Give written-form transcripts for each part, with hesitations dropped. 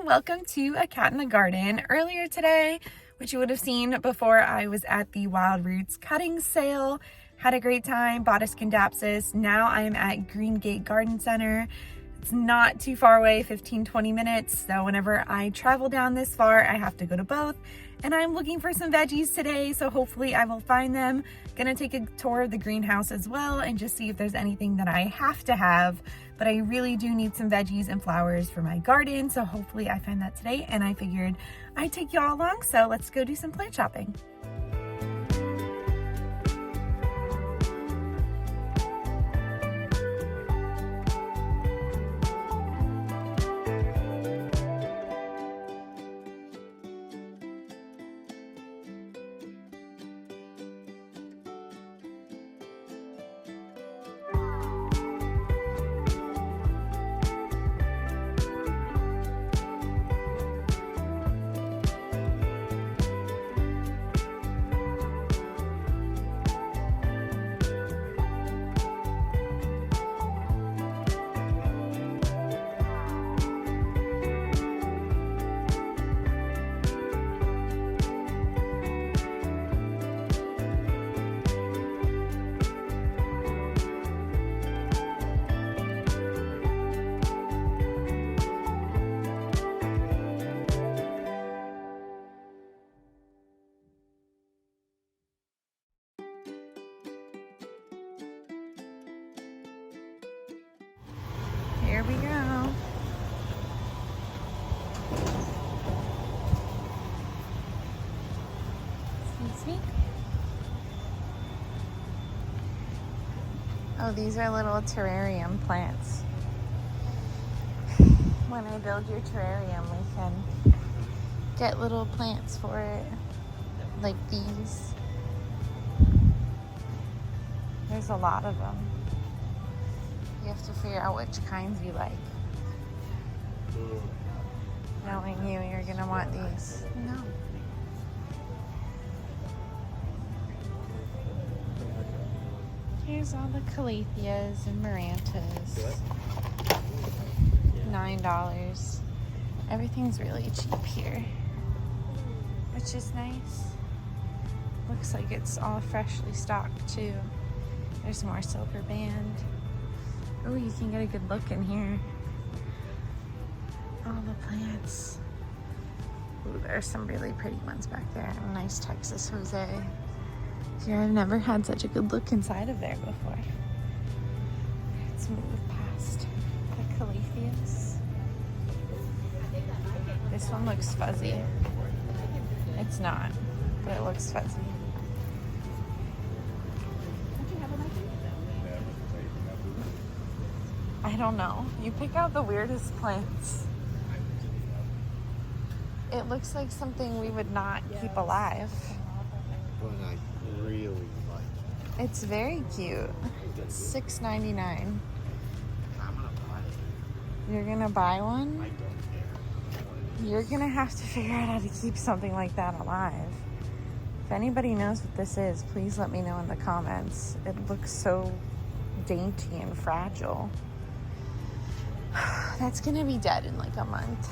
welcome to A Cat in the Garden. Earlier today, which you would have seen before, I was at the Wild Roots cutting sale, had a great time, bought a Scindapsus. Now I'm at Green Gate Garden Center. It's not too far away, 15-20 minutes, so whenever I travel down this far, I have to go to both. And I'm looking for some veggies today, so hopefully I will find them. Gonna take a tour of the greenhouse as well and just see if there's anything that I have to have. But I really do need some veggies and flowers for my garden, so hopefully I find that today. And I figured I'd take y'all along, so let's go do some plant shopping. Here we go. Excuse me. Oh, these are little terrarium plants. When I build your terrarium, we can get little plants for it, like these. There's a lot of them. You have to figure out which kinds you like. Knowing you, you're gonna want these. No. Here's all the calatheas and marantas. $9. Everything's really cheap here, which is nice. Looks like it's all freshly stocked too. There's more silver band. Oh, you can get a good look in here. All the plants. Ooh, there's some really pretty ones back there. A nice Texas Jose. Here, I've never had such a good look inside of there before. Let's move past the calatheas. This one looks fuzzy. It's not, but it looks fuzzy. I don't know. You pick out the weirdest plants. It looks like something we would not keep alive. But I really like it. It's very cute. It's $6.99. I'm gonna buy it. You're gonna buy one? I don't care. You're gonna have to figure out how to keep something like that alive. If anybody knows what this is, please let me know in the comments. It looks so dainty and fragile. That's gonna be dead in like a month.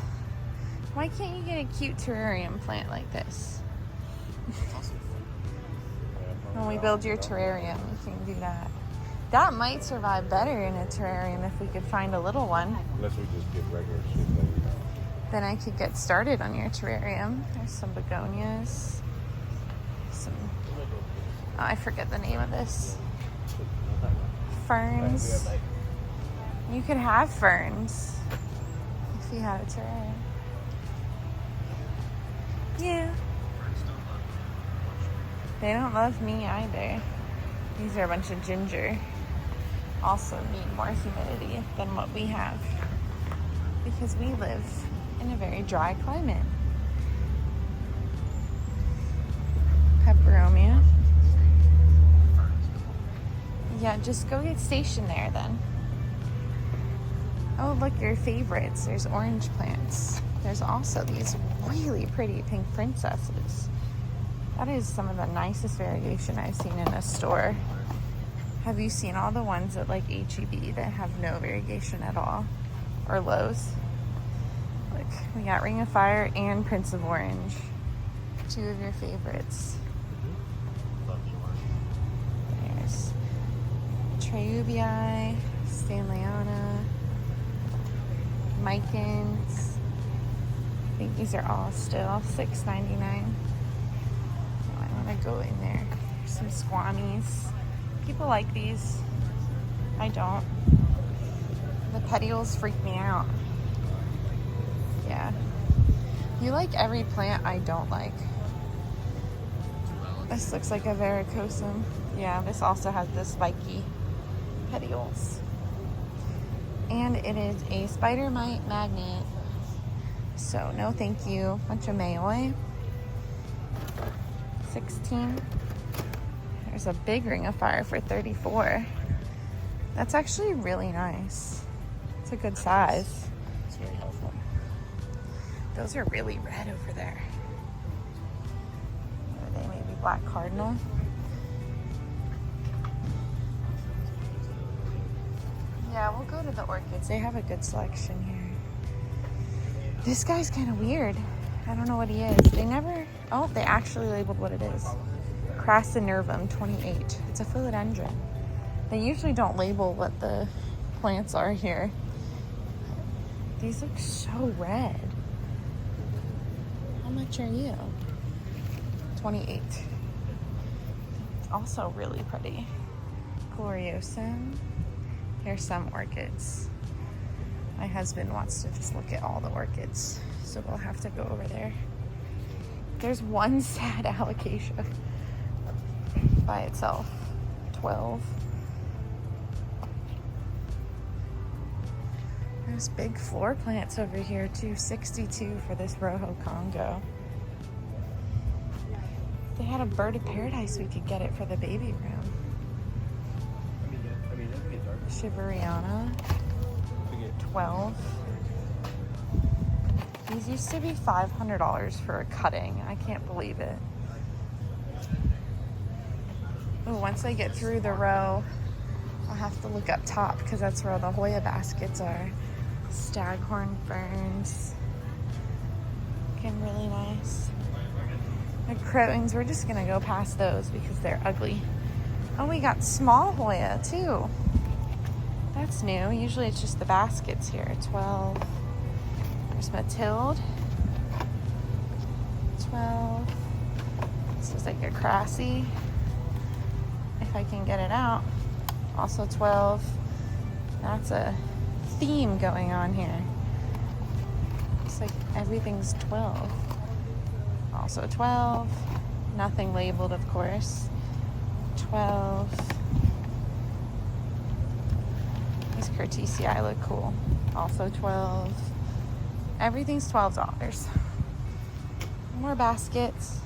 Why can't you get a cute terrarium plant like this? When we build your terrarium, you can do that. That might survive better in a terrarium if we could find a little one. Unless we just get regular shit later. Then I could get started on your terrarium. There's some begonias. I forget the name of this. Ferns. You could have ferns if you had a terrarium. Yeah. They don't love me either. These are a bunch of ginger. Also need more humidity than what we have because we live in a very dry climate. Peperomia. Yeah, just go get stationed there then. Oh, look, your favorites. There's orange plants. There's also these really pretty pink princesses. That is some of the nicest variation I've seen in a store. Have you seen all the ones at like H-E-B that have no variegation at all? Or Lowe's? We got Ring of Fire and Prince of Orange. Two of your favorites. Love the orange. There's Treubii, Stanleyana, Mikens. I think these are all still $6.99. So I'm gonna go in there. There's some Squammies. People like these. I don't. The petioles freak me out. Yeah. You like every plant I don't like. This looks like a varicosum. Yeah, this also has the spiky petioles. And it is a spider mite magnet. So no thank you. Bunch of Mayoi. 16. There's a big Ring of Fire for 34. That's actually really nice. It's a good size. It's very helpful. Those are really red over there. What are they? Maybe black cardinal? Yeah, we'll go to the orchids. They have a good selection here. This guy's kind of weird. I don't know what he is. They never... Oh, they actually labeled what it is. Crassonervum 28. It's a philodendron. They usually don't label what the plants are here. These look so red. How much are you? 28. It's also really pretty. Gloriosum. Here's some orchids. My husband wants to just look at all the orchids, so we'll have to go over there. There's one sad alocasia by itself. 12. There's big floor plants over here too. 62 for this Rojo Congo. If they had a bird of paradise, we could get it for the baby room. Shiveriana. 12. These used to be $500 for a cutting. I can't believe it. Oh, once I get through the row, I'll have to look up top because that's where all the Hoya baskets are. Staghorn ferns. Looking really nice. The crowings, we're just gonna go past those because they're ugly. Oh, we got small Hoya too. That's new. Usually it's just the baskets here. 12. There's Matilde. 12. This is like a Crassy. If I can get it out. Also 12. That's a theme going on here. It's like everything's 12. Also 12. Nothing labeled, of course. 12. These Curtisii look cool. Also 12. Everything's $12. More baskets.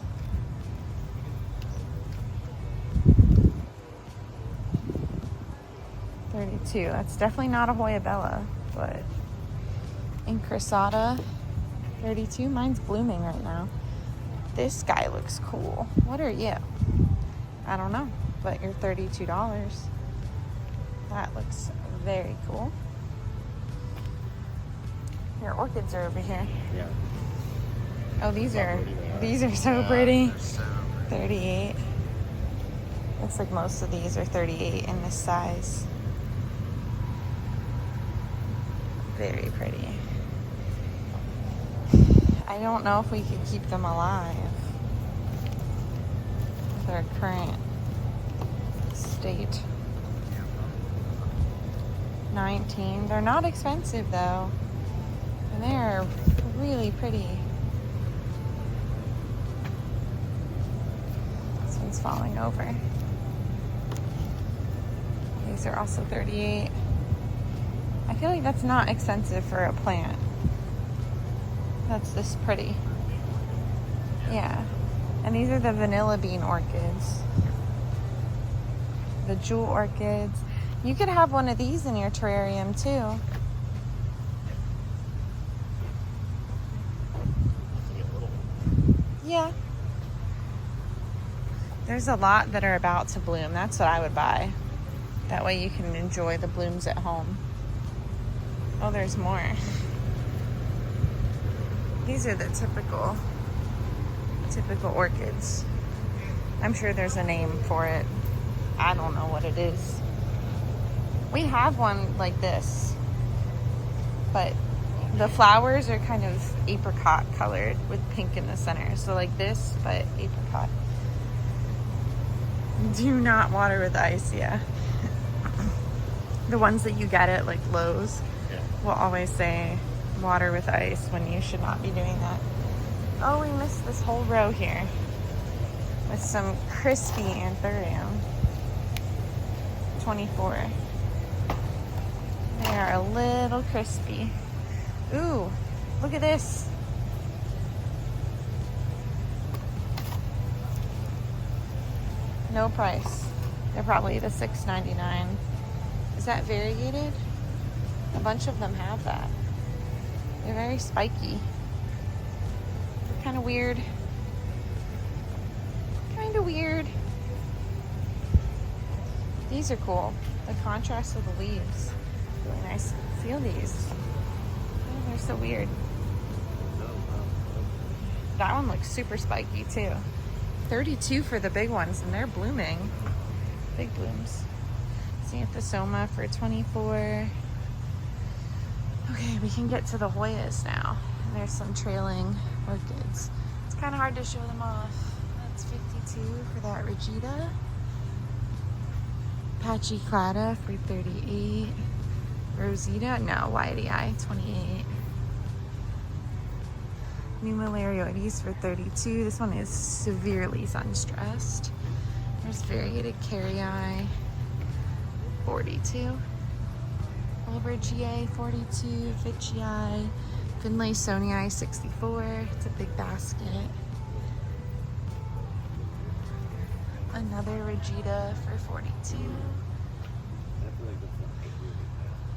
$32. That's definitely not a Hoya Bella, but Incrusata, $32. Mine's blooming right now. This guy looks cool. What are you? I don't know, but you're $32. That looks very cool. Your orchids are over here. Yeah. Oh, these are so pretty. 38. Looks like most of these are 38 in this size. Very pretty. I don't know if we could keep them alive with their current state. 19. They're not expensive though. And they're really pretty. This one's falling over. These are also 38. I feel like that's not expensive for a plant. That's this pretty. Yeah. And these are the vanilla bean orchids. The jewel orchids. You could have one of these in your terrarium too. Yeah. There's a lot that are about to bloom. That's what I would buy. That way you can enjoy the blooms at home. Oh, there's more. These are the typical orchids. I'm sure there's a name for it. I don't know what it is. We have one like this, but the flowers are kind of apricot colored with pink in the center. So like this, but apricot. Do not water with ice, yeah. The ones that you get at like Lowe's will always say water with ice when you should not be doing that. Oh, we missed this whole row here with some crispy anthurium. 24. They are a little crispy. Ooh, look at this. No price. They're probably the $6.99. Is that variegated? A bunch of them have that. They're very spiky. Kind of weird. Kind of weird. These are cool. The contrast of the leaves. Really nice. Feel these. Oh, they're so weird. That one looks super spiky too. 32 for the big ones, and they're blooming. Big blooms. Xanthosoma for 24. Okay, we can get to the Hoyas now. There's some trailing orchids. It's kind of hard to show them off. That's 52 for that Regita. Pachiclata for 38. Rosita, no, Whitey Eye, 28. Numelarioides for 32. This one is severely sunstressed. There's variegated Carrii, 42. Albergiae, 42. Fitchii, Finlaysonii, 64. It's a big basket. Another Regita for 42.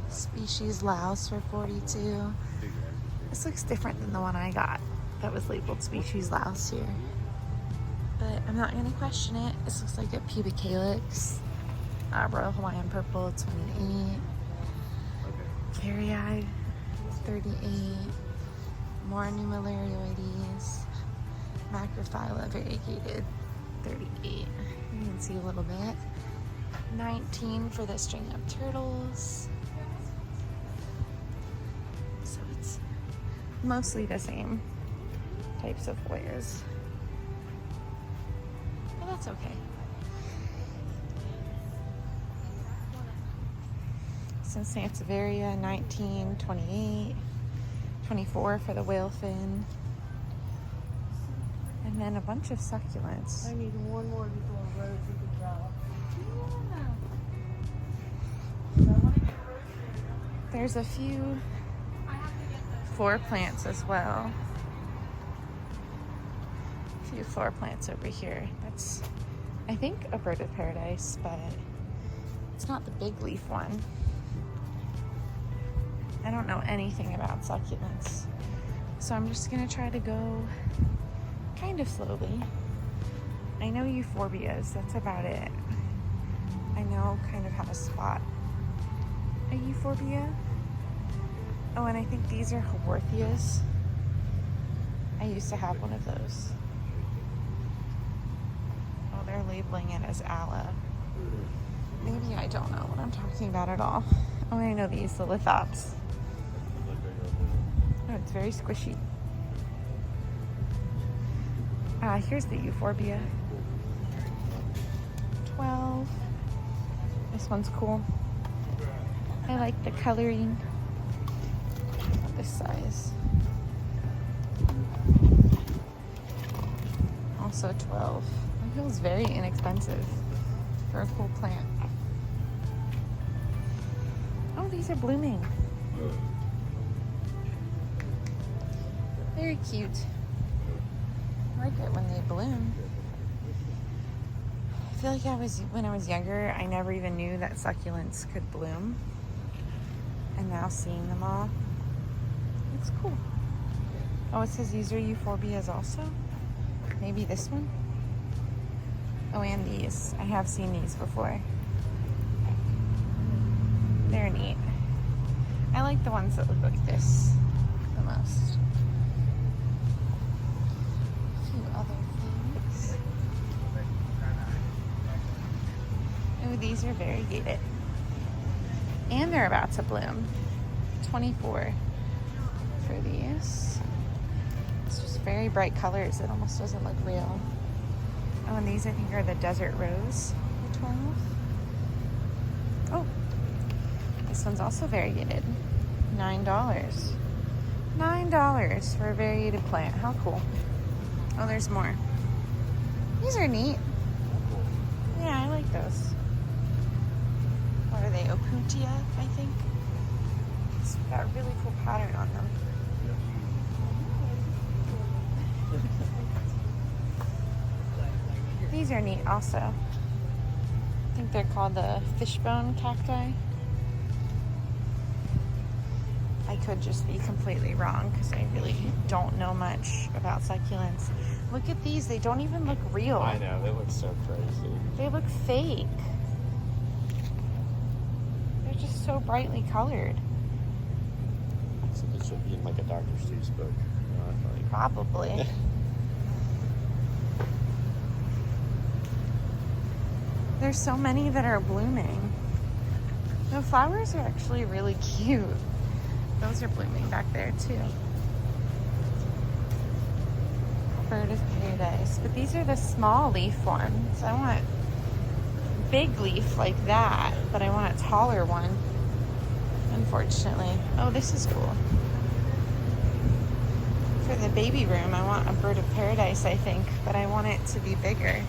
Species Laos for 42. This looks different than the one I got that was labeled Species Laos here. But I'm not going to question it. This looks like a pubic calyx. Royal Hawaiian Purple, 28. Carrii, 38. More Numelarioides. Macrophylla variegated, 38. You can see a little bit. 19 for the string of turtles. So it's mostly the same types of Hoyas. But that's okay. Some Sansevieria, 19, 28, 24 for the whale fin. And then a bunch of succulents. I need one more before Rose you can drop. There's a few floor plants as well. A few floor plants over here. That's, I think, a bird of paradise, but it's not the big leaf one. I don't know anything about succulents, so I'm just gonna try to go kind of slowly. I know euphorbias, that's about it. I know kind of how to spot a euphorbia. Oh, and I think these are Haworthias. I used to have one of those. Oh, they're labeling it as Ala. Maybe I don't know what I'm talking about at all. Oh, I know these, the lithops. Oh, it's very squishy. Here's the euphorbia. 12. This one's cool. I like the coloring. About this size. Also 12. It feels very inexpensive for a cool plant. Oh, these are blooming. Very cute. I like it when they bloom. I feel like when I was younger, I never even knew that succulents could bloom. And now seeing them all, it's cool. Oh, it says these are euphorbias also? Maybe this one? Oh, and these. I have seen these before. They're neat. I like the ones that look like this the most. These are variegated. And they're about to bloom. 24 for these. It's just very bright colors. It almost doesn't look real. Oh, and these I think are the Desert Rose for 12. Oh, this one's also variegated. $9. $9 for a variegated plant. How cool. Oh, there's more. These are neat. Yeah, I like those. What are they? Opuntia, I think. It's got a really cool pattern on them. These are neat also. I think they're called the fishbone cacti. I could just be completely wrong because I really don't know much about succulents. Look at these. They don't even look real. I know, they look so crazy. They look fake. They're just so brightly colored. So this should be in like a Dr. Seuss book. Probably. There's so many that are blooming. The flowers are actually really cute. Those are blooming back there too. Bird of Paradise. But these are the small leaf ones. I want big leaf like that, but I want a taller one, unfortunately. Oh, this is cool. For the baby room, I want a Bird of Paradise, I think, but I want it to be bigger.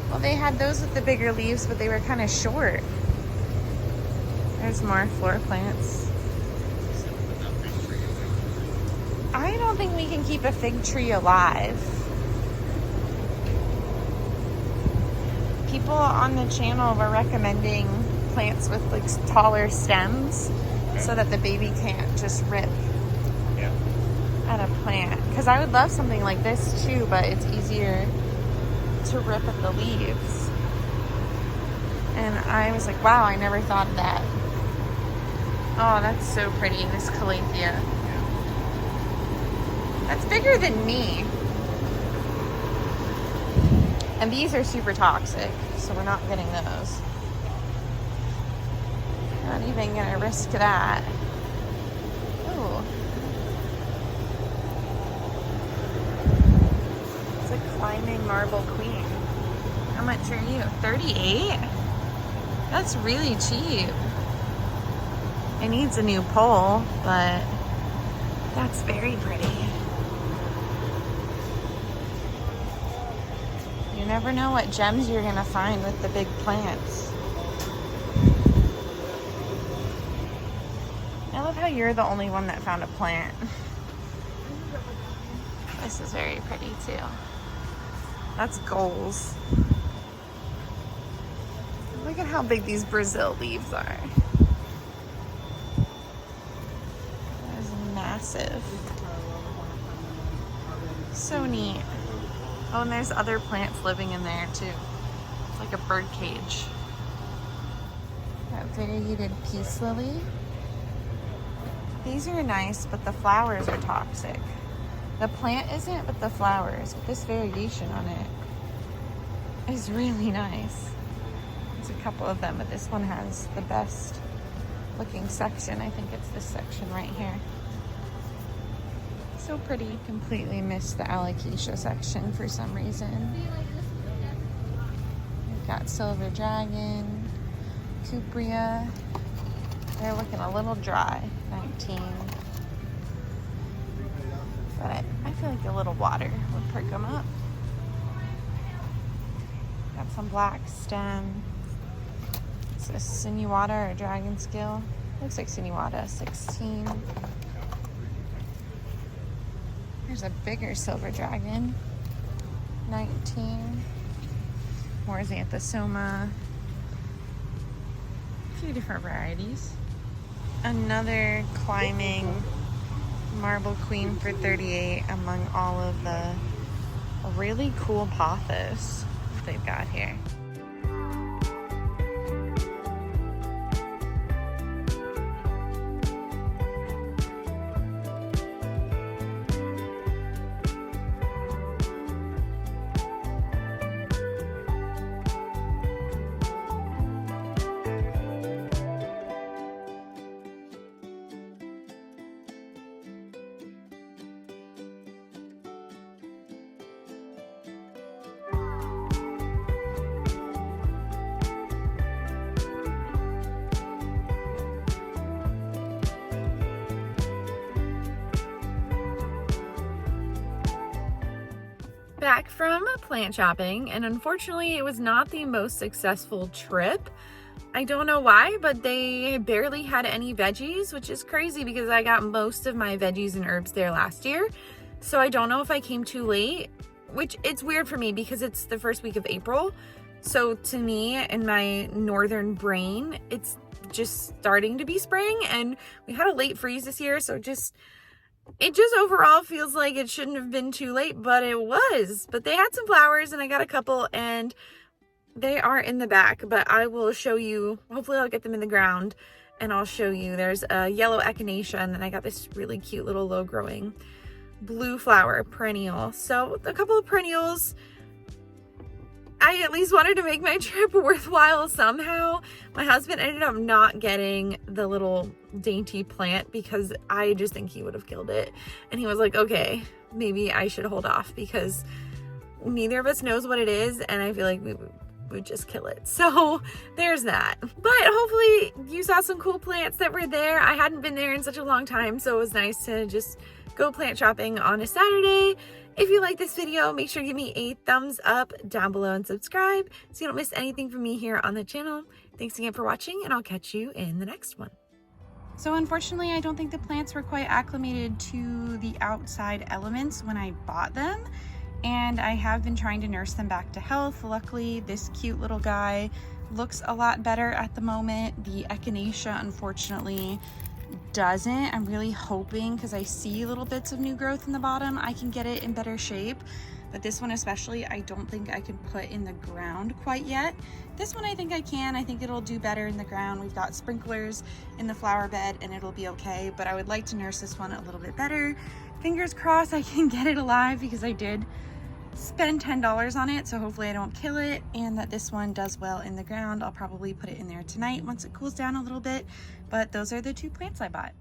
Well, they had those with the bigger leaves, but they were kind of short. There's more floor plants. I don't think we can keep a fig tree alive. People on the channel were recommending plants with like taller stems so that the baby can't just rip at a plant. Because I would love something like this too, but it's easier to rip at the leaves. And I was like, wow, I never thought of that. Oh, that's so pretty, this calathea. That's bigger than me. And these are super toxic, so we're not getting those. Not even gonna risk that. Ooh. It's a climbing marble queen. How much are you? 38? That's really cheap. It needs a new pole, but that's very pretty. You never know what gems you're gonna find with the big plants. I love how you're the only one that found a plant. This is very pretty too. That's goals. Look at how big these Brazil leaves are. That is massive. So neat. Oh, and there's other plants living in there too. It's like a bird cage. That variegated peace lily. These are nice, but the flowers are toxic. The plant isn't, but the flowers. But this variegation on it is really nice. There's a couple of them, but this one has the best looking section. I think it's this section right here. So pretty. Completely missed the alocasia section for some reason. We've got silver dragon, cupria. They're looking a little dry. 19. But I feel like a little water would perk them up. Got some black stem. Is this sinuata or dragon scale? Looks like sinuata. 16. There's a bigger silver dragon. 19. More xanthosoma. A few different varieties. Another climbing marble queen for 38 among all of the really cool pothos they've got here. back from plant shopping, and unfortunately it was not the most successful trip. I don't know why, but they barely had any veggies, which is crazy because I got most of my veggies and herbs there last year. So I don't know if I came too late, which it's weird for me because it's the first week of April. So to me, in my northern brain, it's just starting to be spring, and we had a late freeze this year, so it just overall feels like it shouldn't have been too late, but it was. But they had some flowers and I got a couple, and they are in the back, but I will show you. Hopefully I'll get them in the ground and I'll show you. There's a yellow echinacea, and then I got this really cute little low growing blue flower perennial. So a couple of perennials. I at least wanted to make my trip worthwhile somehow. My husband ended up not getting the little dainty plant because I just think he would have killed it. And he was like, okay, maybe I should hold off because neither of us knows what it is, and I feel like we would just kill it. So there's that. But hopefully you saw some cool plants that were there. I hadn't been there in such a long time, so it was nice to just go plant shopping on a Saturday. If you like this video, make sure to give me a thumbs up down below and subscribe so you don't miss anything from me here on the channel. Thanks again for watching, and I'll catch you in the next one. So unfortunately, I don't think the plants were quite acclimated to the outside elements when I bought them, and I have been trying to nurse them back to health. Luckily, this cute little guy looks a lot better at the moment. The echinacea, unfortunately, doesn't. I'm really hoping, because I see little bits of new growth in the bottom, I can get it in better shape. But this one especially, I don't think I can put in the ground quite yet. This one I think I can. I think it'll do better in the ground. We've got sprinklers in the flower bed and it'll be okay, but I would like to nurse this one a little bit better. Fingers crossed I can get it alive, because I did spend $10 on it, so hopefully I don't kill it, and that this one does well in the ground. I'll probably put it in there tonight once it cools down a little bit. But those are the two plants I bought.